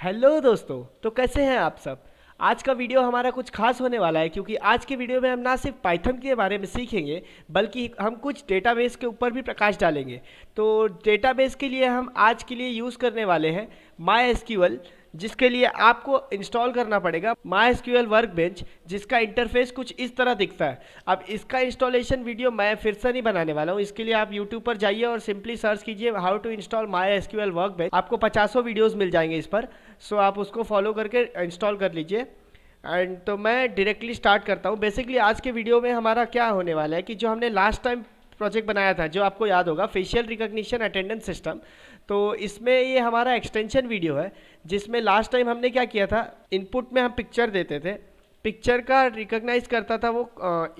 Hello दोस्तों। तो कैसे हैं आप सब। आज का वीडियो हमारा कुछ खास होने वाला है क्योंकि आज के वीडियो में हम ना सिर्फ पाइथन के बारे में सीखेंगे बल्कि हम कुछ डेटाबेस के ऊपर भी प्रकाश डालेंगे। तो डेटाबेस के लिए हम आज के लिए यूज़ करने वाले हैं माई एसक्यूएल, जिसके लिए आपको इंस्टॉल करना पड़ेगा माई एसक्यूएल वर्कबेंच, जिसका इंटरफेस कुछ इस तरह दिखता है। अब इसका इंस्टॉलेशन वीडियो मैं फिर से नहीं बनाने वाला हूँ। इसके लिए आप यूट्यूब पर जाइए और सिंपली सर्च कीजिए how to install MySQL Workbench. आपको 50 वीडियोस मिल जाएंगे इस पर। सो आप उसको फॉलो करके इंस्टॉल कर लीजिए। एंड तो मैं डायरेक्टली स्टार्ट करता हूँ। बेसिकली आज के वीडियो में हमारा क्या होने वाला है कि जो हमने लास्ट टाइम प्रोजेक्ट बनाया था, जो आपको याद होगा, फेशियल रिकॉग्निशन अटेंडेंस सिस्टम। तो इसमें ये हमारा एक्सटेंशन वीडियो है, जिसमें लास्ट टाइम हमने क्या किया था, इनपुट में हम पिक्चर देते थे, पिक्चर का रिकॉग्नाइज करता था वो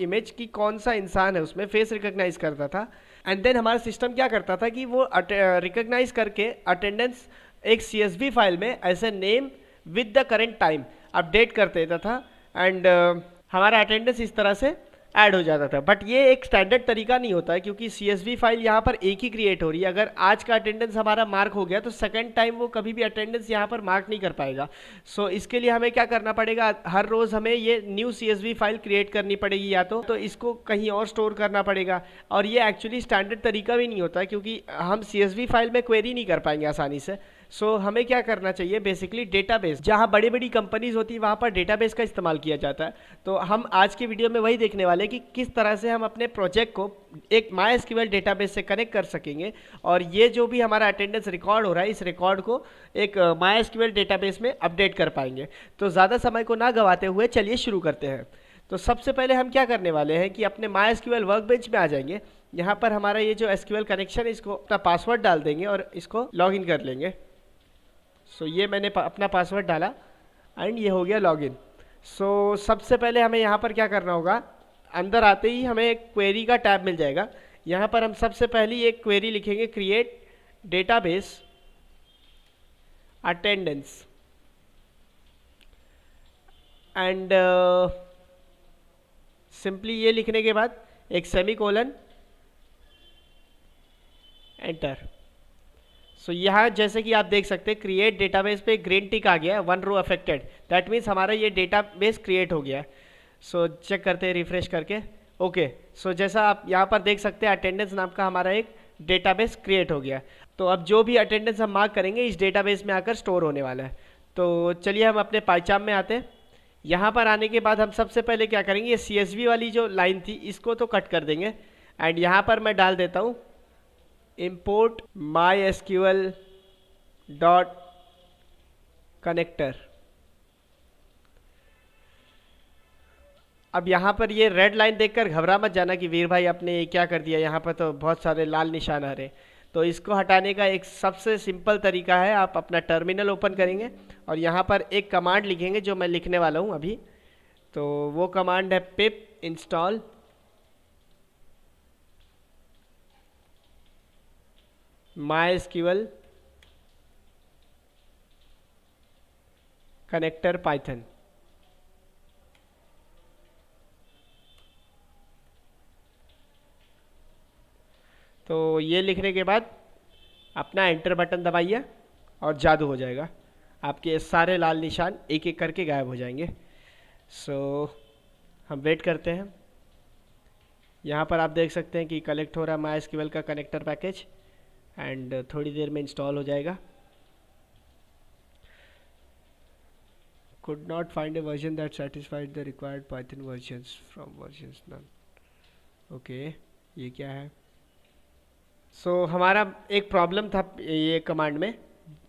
इमेज की कौन सा इंसान है, उसमें फेस रिकॉग्नाइज करता था। एंड देन हमारा सिस्टम क्या करता था कि वो रिकॉग्नाइज करके अटेंडेंस एक CSV फाइल में ऐसे name with the current time update कर देता था। एंड हमारा अटेंडेंस इस तरह से ऐड हो जाता था। बट ये एक स्टैंडर्ड तरीका नहीं होता है क्योंकि CSV फाइल यहाँ पर एक ही क्रिएट हो रही है। अगर आज का अटेंडेंस हमारा मार्क हो गया तो सेकंड टाइम वो कभी भी अटेंडेंस यहाँ पर मार्क नहीं कर पाएगा। सो इसके लिए हमें क्या करना पड़ेगा, हर रोज़ हमें ये न्यू CSV फाइल क्रिएट करनी पड़ेगी, या तो इसको कहीं और स्टोर करना पड़ेगा। और ये एक्चुअली स्टैंडर्ड तरीका भी नहीं होता क्योंकि हम CSV फाइल में क्वेरी नहीं कर पाएंगे आसानी से। सो हमें क्या करना चाहिए, बेसिकली डेटाबेस, जहाँ बड़ी बड़ी कंपनीज होती है वहाँ पर डेटाबेस का इस्तेमाल किया जाता है। तो हम आज की वीडियो में वही देखने वाले हैं कि किस तरह से हम अपने प्रोजेक्ट को एक MySQL डेटाबेस से कनेक्ट कर सकेंगे और ये जो भी हमारा अटेंडेंस रिकॉर्ड हो रहा है, इस रिकॉर्ड को एक MySQL डेटाबेस में अपडेट कर पाएंगे। तो ज़्यादा समय को ना गंवाते हुए चलिए शुरू करते हैं। तो सबसे पहले हम क्या करने वाले हैं कि अपने MySQL वर्कबेंच में आ जाएंगे। यहाँ पर हमारा ये जो SQL कनेक्शन है, इसको अपना पासवर्ड डाल देंगे और इसको लॉगिन कर लेंगे। सो ये मैंने अपना पासवर्ड डाला एंड ये हो गया लॉगिन। सो सबसे पहले हमें यहाँ पर क्या करना होगा, अंदर आते ही हमें एक क्वेरी का टैब मिल जाएगा। यहाँ पर हम सबसे पहली एक क्वेरी लिखेंगे, create database attendance. And simply ये लिखने के बाद एक सेमीकोलन, एंटर। सो यहाँ जैसे कि आप देख सकते हैं क्रिएट डेटाबेस पे ग्रीन टिक आ गया है, 1 रो अफेक्टेड। दैट मीन्स हमारा ये डेटाबेस क्रिएट हो गया। सो चेक करते हैं रिफ्रेश करके। ओके, सो जैसा आप यहाँ पर देख सकते हैं अटेंडेंस नाम का हमारा एक डेटाबेस क्रिएट हो गया। तो अब जो भी अटेंडेंस हम मार्क करेंगे इस डेटाबेस में आकर स्टोर होने वाला है। तो चलिए हम अपने पाइचार्म में आते हैं। यहाँ पर आने के बाद हम सबसे पहले क्या करेंगे, ये CSV वाली जो लाइन थी इसको तो कट कर देंगे। एंड यहाँ पर मैं डाल देता हूँ import mysql dot connector। अब यहाँ पर ये रेड लाइन देखकर घबरा मत जाना कि वीर भाई आपने ये क्या कर दिया, यहाँ पर तो बहुत सारे लाल निशान आ रहे। तो इसको हटाने का एक सबसे सिंपल तरीका है, आप अपना टर्मिनल ओपन करेंगे और यहाँ पर एक कमांड लिखेंगे जो मैं लिखने वाला हूँ अभी। तो वो कमांड है pip install MySQL connector Python. तो ये लिखने के बाद अपना एंटर बटन दबाइए और जादू हो जाएगा, आपके सारे लाल निशान एक एक करके गायब हो जाएंगे। सो हम वेट करते हैं। यहाँ पर आप देख सकते हैं कि कलेक्ट हो रहा है MySQL का कनेक्टर पैकेज एंड थोड़ी देर में इंस्टॉल हो जाएगा। could not find a version that satisfied the required Python versions from versions none। Okay, ये क्या है। सो हमारा एक प्रॉब्लम था ये कमांड में,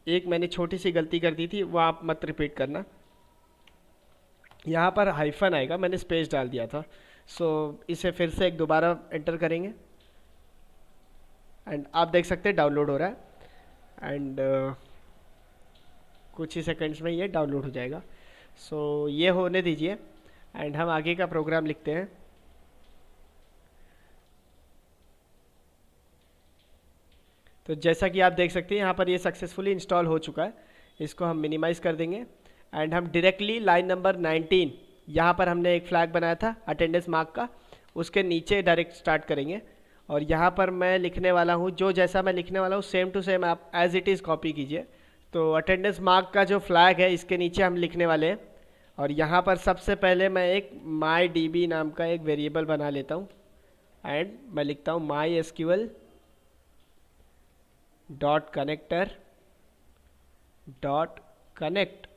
एक मैंने छोटी सी गलती कर दी थी, वो आप मत रिपीट करना। यहाँ पर हाइफन आएगा, मैंने स्पेस डाल दिया था। सो इसे फिर से एक दोबारा एंटर करेंगे एंड आप देख सकते हैं डाउनलोड हो रहा है। एंड कुछ ही सेकंड्स में ये डाउनलोड हो जाएगा। सो ये होने दीजिए एंड हम आगे का प्रोग्राम लिखते हैं। तो जैसा कि आप देख सकते हैं यहाँ पर ये सक्सेसफुली इंस्टॉल हो चुका है। इसको हम मिनिमाइज कर देंगे एंड हम डायरेक्टली लाइन नंबर 19, यहाँ पर हमने एक फ्लैग बनाया था अटेंडेंस मार्क का, उसके नीचे डायरेक्ट स्टार्ट करेंगे। और यहाँ पर मैं लिखने वाला हूँ, जो जैसा मैं लिखने वाला हूँ सेम टू सेम आप एज इट इज़ कॉपी कीजिए। तो अटेंडेंस मार्क का जो फ्लैग है इसके नीचे हम लिखने वाले हैं, और यहाँ पर सबसे पहले मैं एक माई डी नाम का एक वेरिएबल बना लेता हूँ एंड मैं लिखता हूँ my SQL dot connector dot connect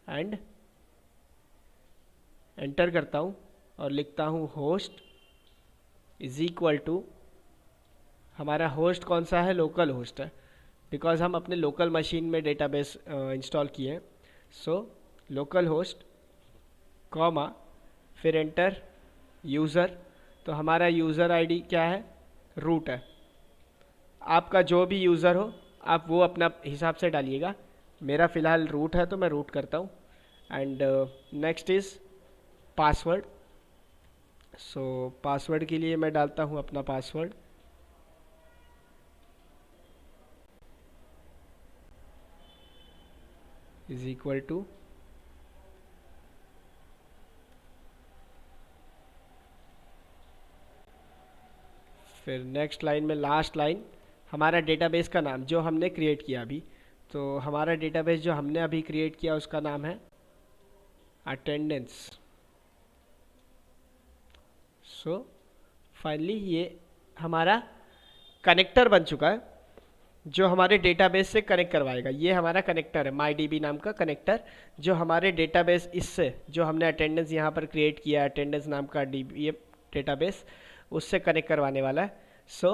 and enter करता हूँ और लिखता हूँ होस्ट इज इक्वल टू, हमारा होस्ट कौन सा है, लोकल होस्ट है, बिकॉज हम अपने लोकल मशीन में डेटाबेस इंस्टॉल किए हैं। सो लोकल होस्ट कॉमा फिर एंटर यूज़र, तो हमारा यूज़र आईडी क्या है, रूट है। आपका जो भी यूज़र हो आप वो अपना हिसाब से डालिएगा, मेरा फ़िलहाल रूट है तो मैं रूट करता हूँ। And next is password. So password के लिए मैं डालता हूँ अपना पासवर्ड, इज इक्वल टू फिर नेक्स्ट लाइन में लास्ट लाइन हमारा डेटाबेस का नाम जो हमने क्रिएट किया अभी। तो हमारा डेटाबेस जो हमने अभी क्रिएट किया उसका नाम है अटेंडेंस। सो फाइनली ये हमारा कनेक्टर बन चुका है जो हमारे डेटाबेस से कनेक्ट करवाएगा। ये हमारा कनेक्टर है माई डी नाम का कनेक्टर, जो हमारे डेटाबेस इससे जो हमने अटेंडेंस यहाँ पर क्रिएट किया अटेंडेंस नाम का डेटाबेस उससे कनेक्ट करवाने वाला है। सो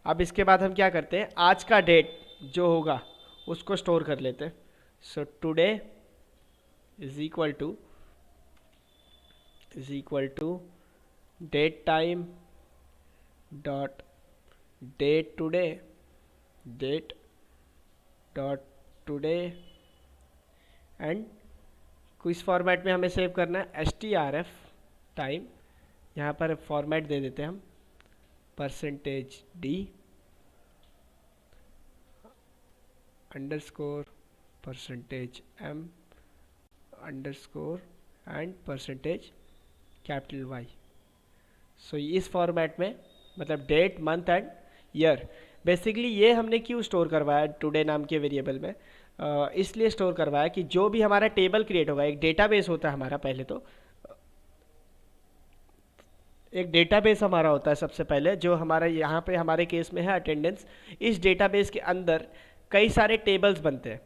अब इसके बाद हम क्या करते हैं, आज का डेट जो होगा उसको स्टोर कर लेते हैं। So today is equal to datetime dot date dot today and किस फॉर्मेट में हमें सेव करना है, strf टाइम, यहाँ पर फॉर्मेट दे देते हैं हम %d underscore %m underscore and %Y। So इस फॉर्मेट में मतलब date month and year, basically ये हमने क्यों स्टोर करवाया टुडे नाम के वेरिएबल में, इसलिए स्टोर करवाया कि जो भी हमारा टेबल क्रिएट होगा, एक डेटाबेस होता है हमारा, पहले तो एक डेटाबेस हमारा होता है सबसे पहले जो हमारा यहाँ पे हमारे केस में है अटेंडेंस। इस डेटाबेस के अंदर कई सारे टेबल्स बनते हैं।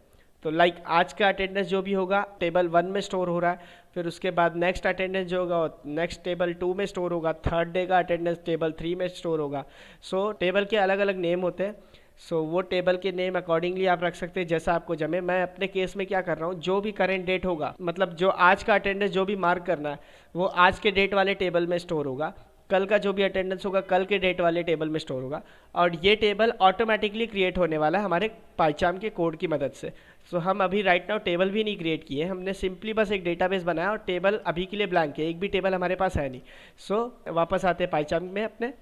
तो लाइक आज का अटेंडेंस जो भी होगा टेबल 1 में स्टोर हो रहा है, फिर उसके बाद नेक्स्ट अटेंडेंस जो होगा नेक्स्ट टेबल 2 में स्टोर होगा, थर्ड डे का अटेंडेंस टेबल 3 में स्टोर होगा। सो टेबल के अलग अलग नेम होते हैं। सो वो टेबल के नेम अकॉर्डिंगली आप रख सकते हैं जैसा आपको जमे। मैं अपने केस में क्या कर रहा हूँ, जो भी करेंट डेट होगा, मतलब जो आज का अटेंडेंस जो भी मार्क करना है वो आज के डेट वाले टेबल में स्टोर होगा, कल का जो भी अटेंडेंस होगा कल के डेट वाले टेबल में स्टोर होगा, और ये टेबल ऑटोमेटिकली क्रिएट होने वाला है हमारे पाइचार्म के कोड की मदद से। सो हम अभी राइट नाउ टेबल भी नहीं क्रिएट किए, हमने सिंपली बस एक डेटाबेस बनाया और टेबल अभी के लिए ब्लैंक है, एक भी टेबल हमारे पास है नहीं। सो वापस आते हैं पाइचार्म में अपने,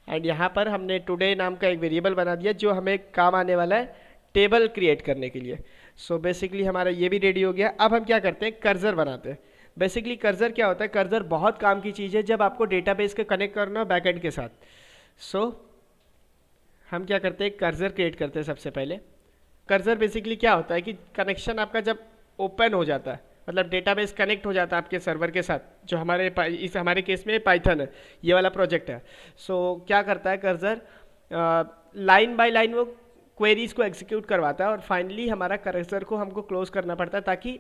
एंड यहाँ पर हमने टुडे नाम का एक वेरिएबल बना दिया जो हमें काम आने वाला है टेबल क्रिएट करने के लिए। सो बेसिकली हमारा ये भी रेडी हो गया। अब हम क्या करते हैं, कर्सर बनाते हैं। बेसिकली कर्सर क्या होता है, कर्सर बहुत काम की चीज़ है जब आपको डेटाबेस के कनेक्ट करना हो बैकएंड के साथ। सो हम क्या करते हैं, कर्सर क्रिएट करते हैं सबसे पहले। कर्सर बेसिकली क्या होता है कि कनेक्शन आपका जब ओपन हो जाता है, मतलब डेटाबेस कनेक्ट हो जाता है आपके सर्वर के साथ, जो हमारे केस में पाइथन है, ये वाला प्रोजेक्ट है। सो क्या करता है कर्सर, लाइन बाय लाइन वो क्वेरीज को एग्जीक्यूट करवाता है और फाइनली हमारा कर्सर को हमको क्लोज करना पड़ता है ताकि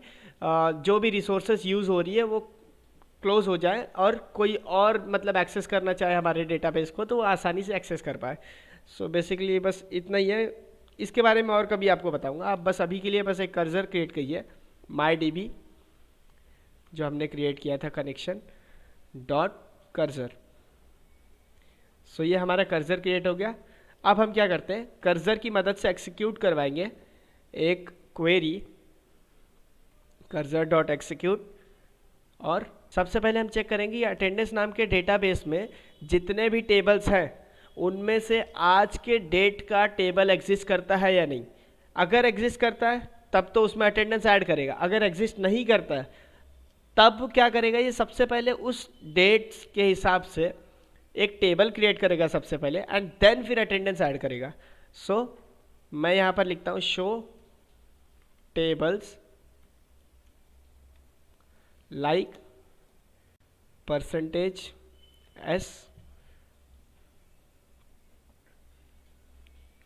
जो भी रिसोर्सेज यूज़ हो रही है वो क्लोज हो जाए और कोई और मतलब एक्सेस करना चाहे हमारे डेटाबेस को तो वो आसानी से एक्सेस कर पाए। सो बेसिकली बस इतना ही है, इसके बारे में और कभी आपको बताऊंगा। आप बस अभी के लिए बस एक कर्सर क्रिएट करिए, माई डी जो हमने क्रिएट किया था कनेक्शन डॉट कर्सर। सो ये हमारा कर्सर क्रिएट हो गया। अब हम क्या करते हैं, कर्सर की मदद से एक्सिक्यूट करवाएंगे एक क्वेरी कर्सर डॉट एक्सिक्यूट, और सबसे पहले हम चेक करेंगे अटेंडेंस नाम के डेटाबेस में जितने भी टेबल्स हैं उनमें से आज के डेट का टेबल एग्जिस्ट करता है या नहीं। अगर एग्जिस्ट करता है तब तो उसमें अटेंडेंस ऐड करेगा, अगर एग्जिस्ट नहीं करता है तब क्या करेगा, ये सबसे पहले उस डेट्स के हिसाब से एक टेबल क्रिएट करेगा सबसे पहले एंड देन फिर अटेंडेंस ऐड करेगा। सो मैं यहाँ पर लिखता हूँ show tables like percentage S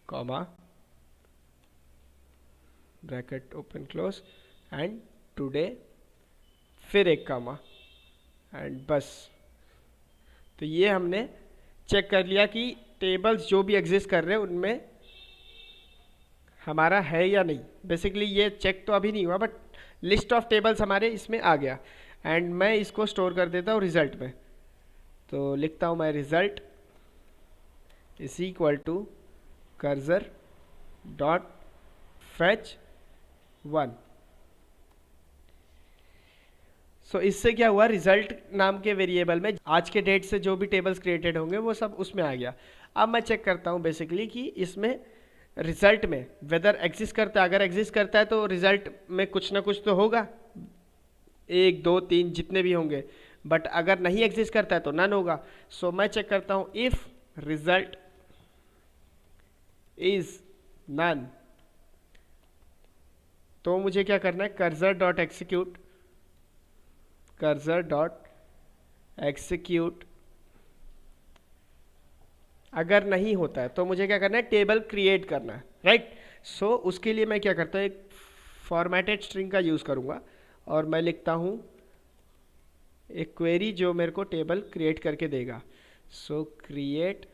comma bracket open close and today, फिर एक कॉमा एंड बस। तो ये हमने चेक कर लिया कि टेबल्स जो भी एग्जिस्ट कर रहे हैं उनमें हमारा है या नहीं। बेसिकली ये चेक तो अभी नहीं हुआ, बट लिस्ट ऑफ टेबल्स हमारे इसमें आ गया एंड मैं इसको स्टोर कर देता हूँ रिजल्ट में। तो लिखता हूँ मैं result is equal to cursor dot fetch 1। So इससे क्या हुआ, रिजल्ट नाम के वेरिएबल में आज के डेट से जो भी टेबल्स क्रिएटेड होंगे वो सब उसमें आ गया। अब मैं चेक करता हूँ बेसिकली कि इसमें रिजल्ट में वेदर एग्जिस्ट करता है। अगर एग्जिस्ट करता है तो रिजल्ट में कुछ ना कुछ तो होगा, 1 2 3 जितने भी होंगे, बट अगर नहीं एग्जिस्ट करता है तो नन होगा। सो मैं चेक करता हूँ इफ रिजल्ट इज नन, तो मुझे क्या करना है, cursor dot execute, cursor dot execute. अगर नहीं होता है तो मुझे क्या करना है, टेबल क्रिएट करना है, राइट। सो उसके लिए मैं क्या करता हूँ, एक फॉर्मेटेड स्ट्रिंग का यूज़ करूँगा और मैं लिखता हूँ एक क्वेरी जो मेरे को टेबल क्रिएट करके देगा। सो क्रिएट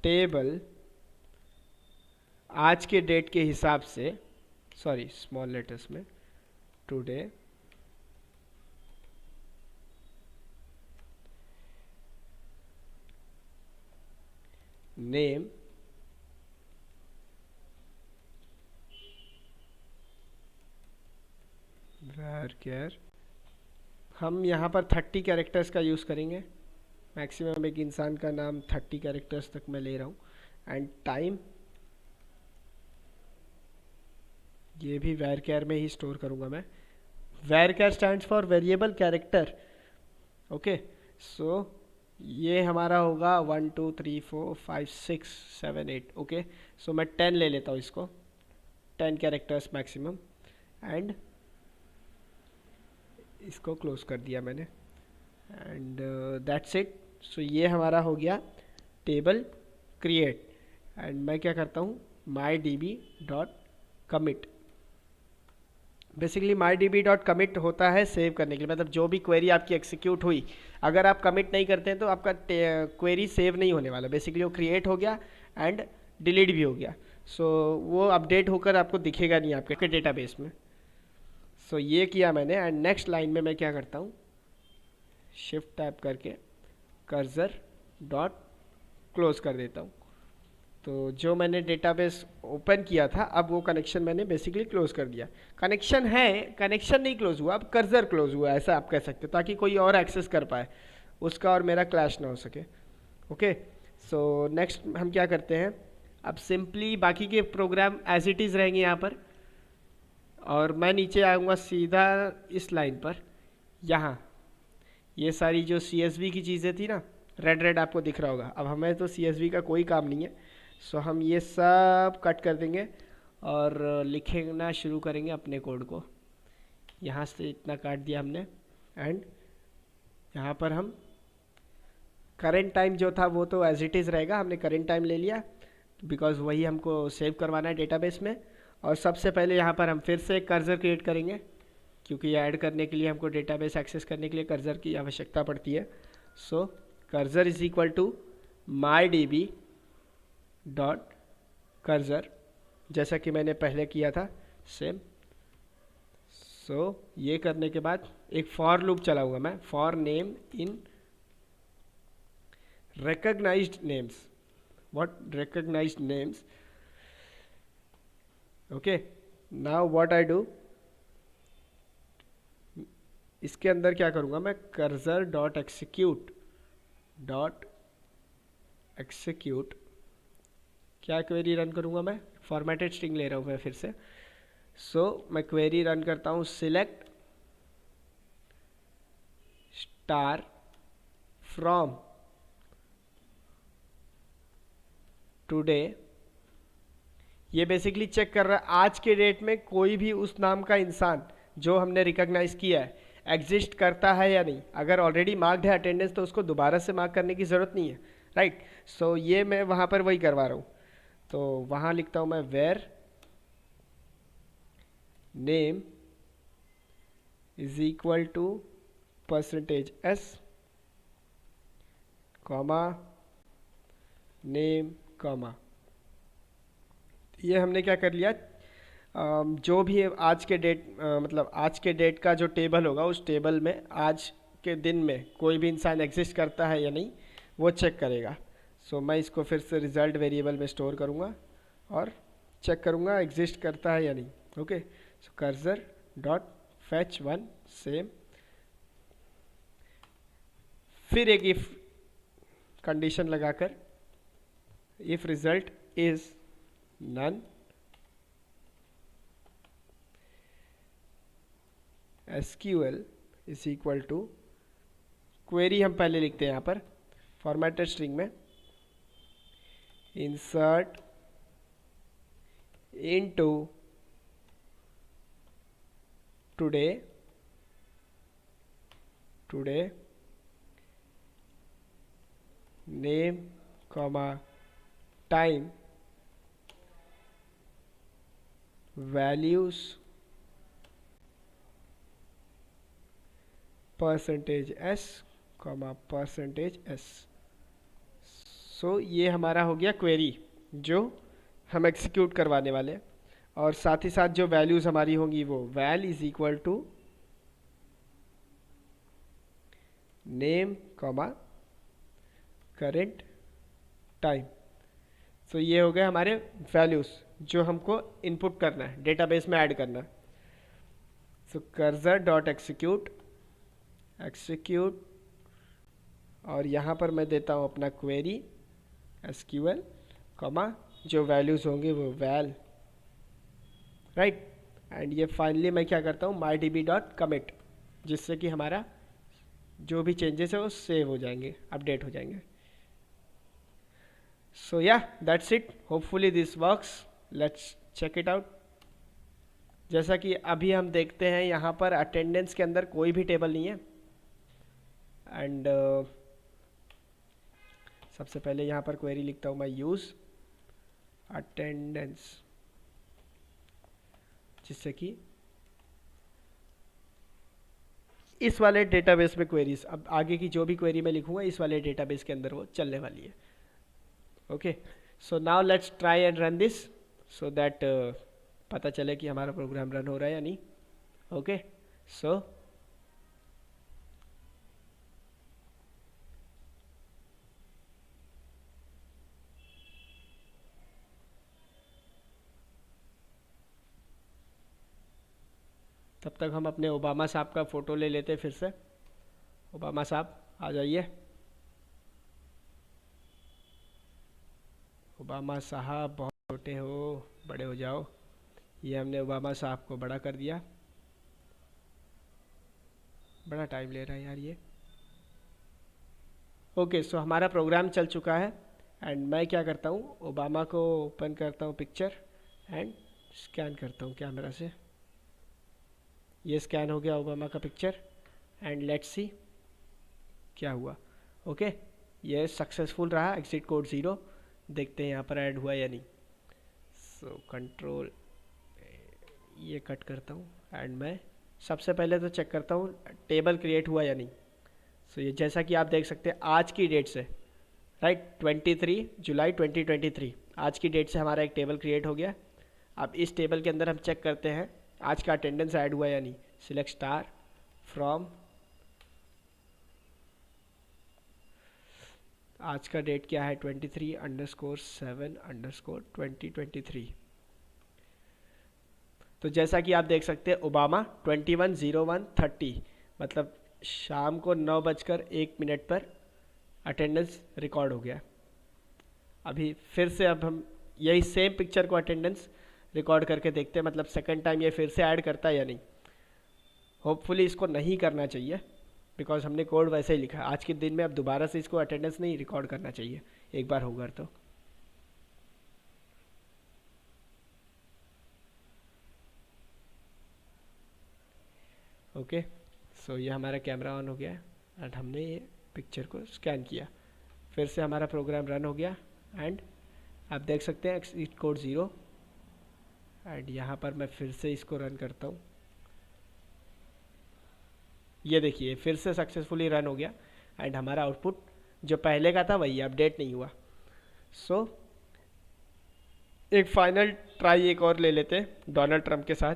टेबल आज के डेट के हिसाब से, सॉरी स्मॉल लेटर्स में, टुडे नेम varchar, हम यहाँ पर 30 कैरेक्टर्स का यूज़ करेंगे। मैक्सिमम एक इंसान का नाम 30 कैरेक्टर्स तक मैं ले रहा हूँ। एंड टाइम ये भी varchar में ही स्टोर करूँगा मैं। varchar stands for variable character, okay. So ये हमारा होगा 1 2 3 4 5 6 7 8, ओके। सो मैं 10 ले लेता हूँ इसको, 10 कैरेक्टर्स मैक्सिमम, एंड इसको क्लोज कर दिया मैंने एंड दैट्स इट। सो ये हमारा हो गया टेबल क्रिएट। एंड मैं क्या करता हूँ, my D B dot commit. Basically my D B dot commit होता है सेव करने के लिए, मतलब जो भी क्वेरी आपकी एग्जीक्यूट हुई, अगर आप कमिट नहीं करते हैं तो आपका क्वेरी सेव नहीं होने वाला। बेसिकली वो क्रिएट हो गया एंड डिलीट भी हो गया। सो वो अपडेट होकर आपको दिखेगा नहीं आपके डेटाबेस में। सो ये किया मैंने एंड नेक्स्ट लाइन में मैं क्या करता हूँ, शिफ्ट टैप करके कर्सर डॉट क्लोज कर देता हूँ। तो जो मैंने डेटाबेस ओपन किया था अब वो कनेक्शन मैंने बेसिकली क्लोज कर दिया। कनेक्शन है, कनेक्शन नहीं क्लोज हुआ, अब कर्सर क्लोज हुआ, ऐसा आप कह सकते हो, ताकि कोई और एक्सेस कर पाए, उसका और मेरा क्लैश ना हो सके, ओके। सो नेक्स्ट हम क्या करते हैं, अब सिंपली बाकी के प्रोग्राम एज इट इज़ रहेंगे यहाँ पर, और मैं नीचे आऊँगा सीधा इस लाइन पर। यहाँ ये सारी जो CSV की चीज़ें थी ना, रेड रेड आपको दिख रहा होगा, अब हमें तो CSV का कोई काम नहीं है। सो हम ये सब कट कर देंगे और लिखना शुरू करेंगे अपने कोड को। यहाँ से इतना काट दिया हमने एंड यहाँ पर हम करेंट टाइम जो था वो तो एज इट इज़ रहेगा, हमने करेंट टाइम ले लिया बिकॉज वही हमको सेव करवाना है डेटाबेस में। और सबसे पहले यहाँ पर हम फिर से एक कर्सर क्रिएट करेंगे, क्योंकि ऐड करने के लिए हमको डेटाबेस एक्सेस करने के लिए कर्सर की आवश्यकता पड़ती है। So cursor is equal to my D B dot cursor, जैसा कि मैंने पहले किया था सेम। सो ये करने के बाद एक फॉर लूप चलाऊंगा मैं, for name in recognized names, what recognized names, okay। now what I do, इसके अंदर क्या करूँगा मैं, कर्सर डॉट एक्सिक्यूट क्या क्वेरी रन करूँगा मैं, फॉर्मेटेड स्ट्रिंग ले रहा हूँ मैं फिर से। सो मैं क्वेरी रन करता हूँ सिलेक्ट स्टार फ्रॉम टुडे ये बेसिकली चेक कर रहा है आज के डेट में कोई भी उस नाम का इंसान जो हमने रिकॉग्नाइज किया है एग्जिस्ट करता है या नहीं। अगर ऑलरेडी मार्क्ड है अटेंडेंस तो उसको दोबारा से मार्क करने की ज़रूरत नहीं है, राइट। सो ये मैं वहाँ पर वही करवा रहा हूँ। तो वहाँ लिखता हूँ मैं where name is equal to %s comma name comma. ये हमने क्या कर लिया, जो भी आज के डेट मतलब आज के डेट का जो टेबल होगा उस टेबल में आज के दिन में कोई भी इंसान एग्जिस्ट करता है या नहीं वो चेक करेगा। सो मैं इसको फिर से रिजल्ट वेरिएबल में स्टोर करूँगा और चेक करूँगा एग्जिस्ट करता है या नहीं। Okay, so cursor dot fetch one same, फिर एक इफ कंडीशन लगाकर if result is none SQL is equal to query हम पहले लिखते हैं यहाँ पर फॉर्मेटेड स्ट्रिंग में insert into today name comma time values %s comma %s। So ये हमारा हो गया क्वेरी जो हम एग्जीक्यूट करवाने वाले, और साथ ही साथ जो वैल्यूज़ हमारी होंगी वो val is equal to name comma current time. So ये हो गए हमारे वैल्यूज़ जो हमको इनपुट करना है, डेटाबेस में ऐड करना है। सो कर्सर डॉट एक्सिक्यूट और यहाँ पर मैं देता हूँ अपना क्वेरी SQL कॉमा जो वैल्यूज़ होंगे वो वैल, राइट। एंड ये फाइनली मैं क्या करता हूँ mydb.commit, जिससे कि हमारा जो भी चेंजेस है वो सेव हो जाएंगे, अपडेट हो जाएंगे। सो या that's it, hopefully this works, let's check it out. जैसा कि अभी हम देखते हैं यहाँ पर अटेंडेंस के अंदर कोई भी टेबल नहीं है। एंड सबसे पहले यहाँ पर क्वेरी लिखता हूँ मैं यूज़ अटेंडेंस, जिससे कि इस वाले डेटाबेस में क्वेरीज, अब आगे की जो भी क्वेरी मैं लिखूँगा इस वाले डेटाबेस के अंदर वो चलने वाली है। Okay, so now let's try and run this so that पता चले कि हमारा प्रोग्राम रन हो रहा है या नहीं। ओके, सो तब तक हम अपने ओबामा साहब का फ़ोटो ले लेते फिर से। ओबामा साहब आ जाइए। ओबामा साहब बहुत छोटे हो, बड़े हो जाओ। ये हमने ओबामा साहब को बड़ा कर दिया। बड़ा टाइम ले रहा है यार ये। ओके, सो हमारा प्रोग्राम चल चुका है एंड मैं क्या करता हूँ, ओबामा को ओपन करता हूँ पिक्चर एंड स्कैन करता हूँ कैमरा से। ये स्कैन हो गया ओबामा का पिक्चर एंड लेट्स सी क्या हुआ। ओके, ये सक्सेसफुल रहा, एग्जिट कोड 0। देखते हैं यहाँ पर ऐड हुआ या नहीं। सो कंट्रोल ये कट करता हूँ एंड मैं सबसे पहले तो चेक करता हूँ टेबल क्रिएट हुआ या नहीं। सो ये जैसा कि आप देख सकते हैं आज की डेट से, राइट, 23 जुलाई 2023 आज की डेट से हमारा एक टेबल क्रिएट हो गया। अब इस टेबल के अंदर हम चेक करते हैं आज का अटेंडेंस ऐड हुआ या नहीं। सिलेक्ट स्टार फ्रॉम, आज का डेट क्या है 23_7_2023। तो जैसा कि आप देख सकते हैं ओबामा 21:01:30 मतलब शाम को 9:01 पर अटेंडेंस रिकॉर्ड हो गया। अभी फिर से अब हम यही सेम पिक्चर को अटेंडेंस रिकॉर्ड करके देखते हैं, मतलब सेकंड टाइम ये फिर से ऐड करता है या नहीं। होपफुली इसको नहीं करना चाहिए बिकॉज हमने कोड वैसे ही लिखा है। आज के दिन में अब दोबारा से इसको अटेंडेंस नहीं रिकॉर्ड करना चाहिए, एक बार होगा तो। ओके, सो ये हमारा कैमरा ऑन हो गया है एंड हमने ये पिक्चर को स्कैन किया। फिर से हमारा प्रोग्राम रन हो गया एंड आप देख सकते हैं एक्सिट कोड 0। एंड यहाँ पर मैं फिर से इसको रन करता हूँ, ये देखिए फिर से सक्सेसफुली रन हो गया एंड हमारा आउटपुट जो पहले का था वही अपडेट नहीं हुआ। सो एक फाइनल ट्राई एक और ले लेते हैं डोनाल्ड ट्रंप के साथ।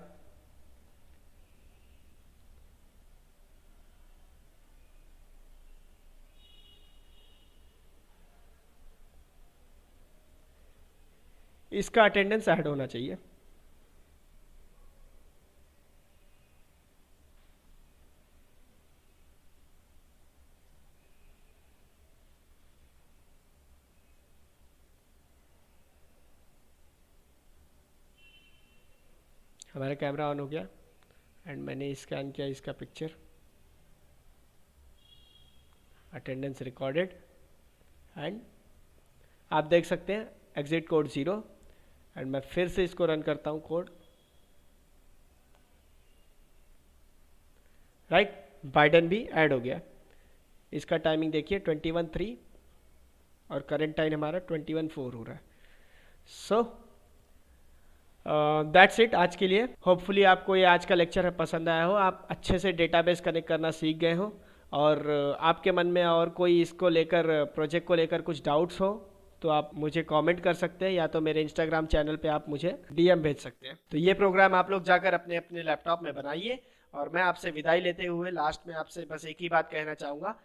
इसका अटेंडेंस ऐड होना चाहिए। हमारा कैमरा ऑन हो गया एंड मैंने स्कैन किया इसका पिक्चर, अटेंडेंस रिकॉर्डेड एंड आप देख सकते हैं एग्जिट कोड 0। एंड मैं फिर से इसको रन करता हूँ कोड, राइट, बाइडेन भी ऐड हो गया। इसका टाइमिंग देखिए 21:03 और करंट टाइम हमारा 21:04 हो रहा है। सो दैट्स इट आज के लिए। होपफुली आपको ये आज का लेक्चर पसंद आया हो, आप अच्छे से डेटाबेस कनेक्ट करना सीख गए हो और आपके मन में और कोई इसको लेकर प्रोजेक्ट को लेकर कुछ डाउट्स हो तो आप मुझे कमेंट कर सकते हैं या तो मेरे इंस्टाग्राम चैनल पे आप मुझे डीएम भेज सकते हैं। तो ये प्रोग्राम आप लोग जाकर अपने अपने लैपटॉप में बनाइए और मैं आपसे विदाई लेते हुए लास्ट में आपसे बस एक ही बात कहना चाहूँगा,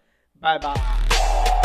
बाय बाय।